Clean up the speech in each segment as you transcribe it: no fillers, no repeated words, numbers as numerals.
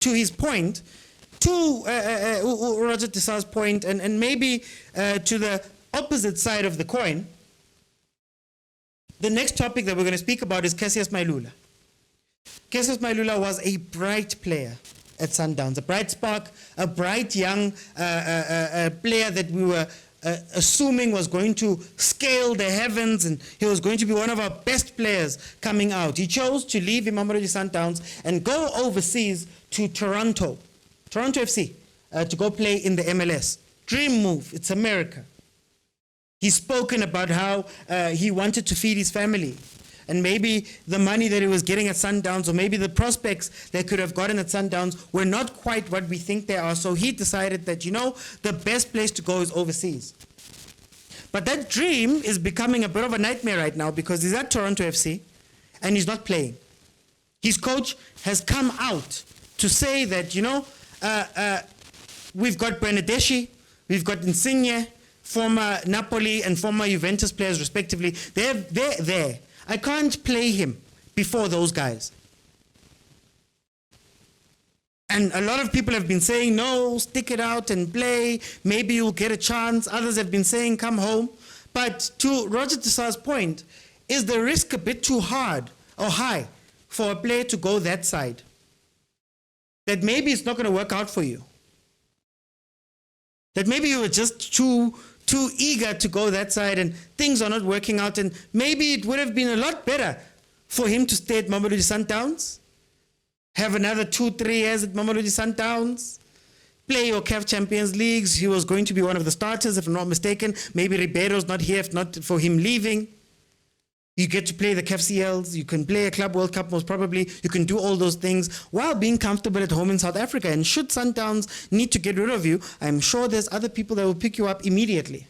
to his point, to Roger Tissa's point, and maybe to the opposite side of the coin, the next topic that we're going to speak about is Cassius Mailula. Cassius Mailula was a bright player at Sundowns, a bright spark, a bright young player that we were assuming was going to scale the heavens, and he was going to be one of our best players coming out. He chose to leave Mamelodi Sundowns and go overseas to Toronto FC, to go play in the MLS. Dream move, it's America. He's spoken about how he wanted to feed his family, and maybe the money that he was getting at Sundowns, or maybe the prospects they could have gotten at Sundowns, were not quite what we think they are. So he decided that, the best place to go is overseas. But that dream is becoming a bit of a nightmare right now, because he's at Toronto FC and he's not playing. His coach has come out to say that, we've got Bernardeschi, we've got Insigne, former Napoli and former Juventus players respectively. They're there. I can't play him before those guys. And a lot of people have been saying, no, stick it out and play. Maybe you'll get a chance. Others have been saying, come home. But to Roger Tissa's point, is the risk a bit too hard or high for a player to go that side? That maybe it's not going to work out for you. That maybe you were just too eager to go that side and things are not working out, and maybe it would have been a lot better for him to stay at Mamelodi Sundowns, have another 2-3 years at Mamelodi Sundowns, play your CAF Champions Leagues. He was going to be one of the starters, if I'm not mistaken. Maybe Ribeiro's not here, if not for him leaving. You get to play the CAF CLs, you can play a Club World Cup most probably, you can do all those things while being comfortable at home in South Africa. And should Sundowns need to get rid of you, I'm sure there's other people that will pick you up immediately.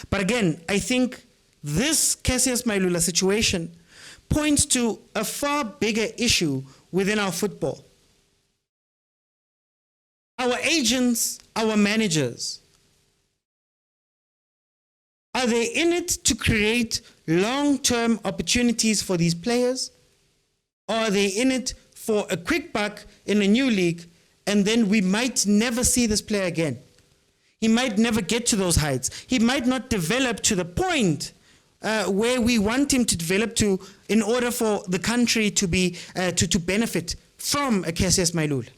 But again, I think this Cassius Mailula situation points to a far bigger issue within our football. Our agents, our managers, are they in it to create long-term opportunities for these players? Or are they in it for a quick buck in a new league, and then we might never see this player again? He might never get to those heights. He might not develop to the point where we want him to develop to in order for the country to be to benefit from a Cassius Mailula.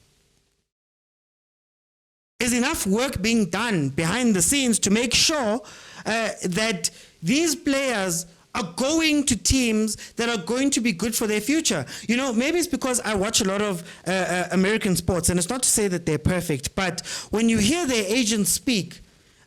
Is enough work being done behind the scenes to make sure that these players are going to teams that are going to be good for their future? Maybe it's because I watch a lot of American sports, and it's not to say that they're perfect, but when you hear their agents speak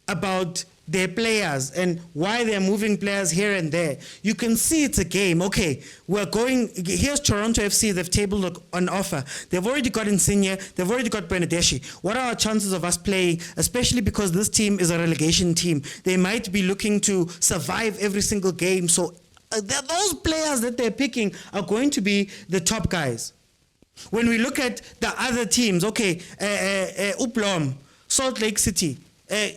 about their players and why they're moving players here and there, you can see it's a game. Okay, here's Toronto FC, they've tabled an offer. They've already got Insigne, they've already got Bernardeschi. What are our chances of us playing, especially because this team is a relegation team? They might be looking to survive every single game. So those players that they're picking are going to be the top guys. When we look at the other teams, okay, Uplom, Salt Lake City,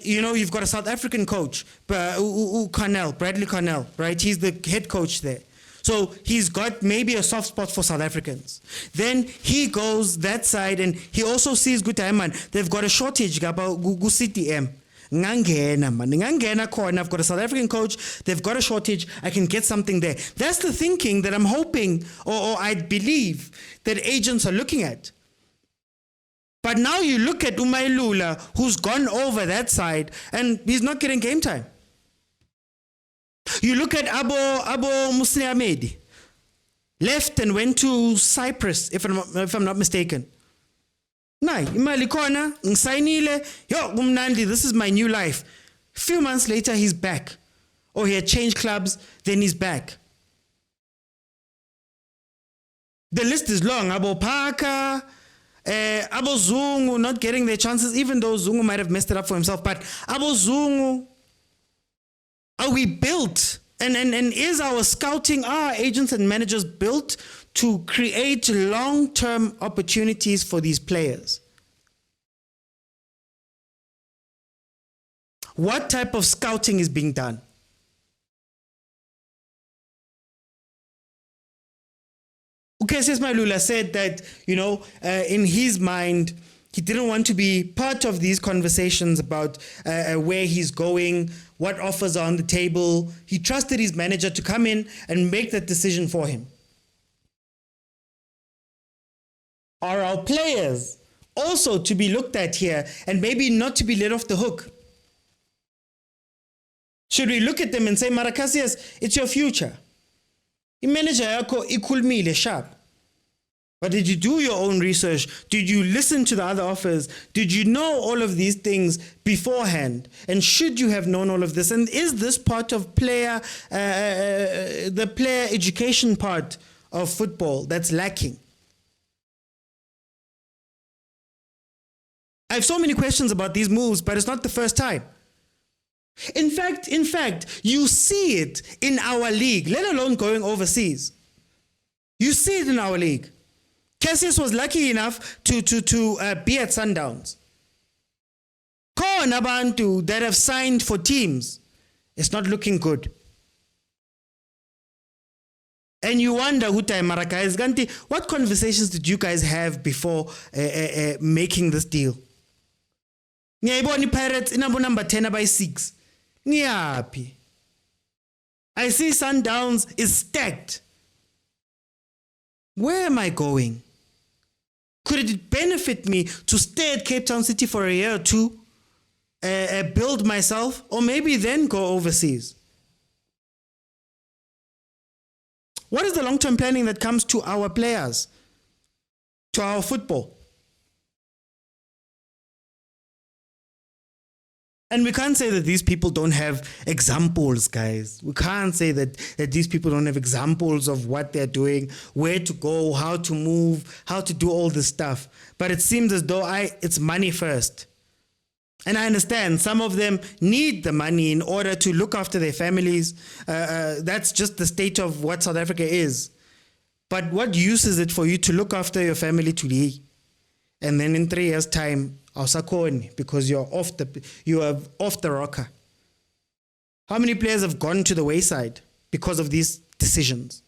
you've got a South African coach, Bradley Cornell, right? He's the head coach there. So he's got maybe a soft spot for South Africans. Then he goes that side, and he also sees Gutaiman. They've got a shortage about CTM. I've got a South African coach, they've got a shortage, I can get something there. That's the thinking that I'm hoping, or I believe, that agents are looking at. But now you look at Mailula, who's gone over that side, and he's not getting game time. You look at Abo Musliamedi, left and went to Cyprus, if I'm not mistaken. Imali khona, ngisayinile, kumnandi, this is my new life. A few months later, he's back. Or he had changed clubs, then he's back. The list is long. Abo Parker, Abo Zungu not getting their chances, even though Zungu might have messed it up for himself. But Abo Zungu, are we built? And is our scouting, our agents and managers built to create long-term opportunities for these players? What type of scouting is being done? Cassius Mailula said that, in his mind, he didn't want to be part of these conversations about where he's going, what offers are on the table. He trusted his manager to come in and make that decision for him. Are our players also to be looked at here and maybe not to be let off the hook? Should we look at them and say, Mara Cassius, it's your future. Manager yako ikulmile sharp. But did you do your own research? Did you listen to the other offers? Did you know all of these things beforehand? And should you have known all of this? And is this part of the player education part of football that's lacking? I have so many questions about these moves, but it's not the first time. In fact, you see it in our league, let alone going overseas. You see it in our league. Cassius was lucky enough to be at Sundowns. Khona abantu that have signed for teams, it's not looking good. And you wonder, what conversations did you guys have before making this deal? Ngiyayibona Pirates number 10 by 6. Ngiyaphi? I see Sundowns is stacked. Where am I going? Could it benefit me to stay at Cape Town City for a year or two, build myself, or maybe then go overseas? What is the long-term planning that comes to our players, to our football? And we can't say that these people don't have examples, guys. We can't say that these people don't have examples of what they're doing, where to go, how to move, how to do all this stuff. But it seems as though it's money first. And I understand some of them need the money in order to look after their families. That's just the state of what South Africa is. But what use is it for you to look after your family today? And then in 3 years' time, because you are off the rocker. How many players have gone to the wayside because of these decisions?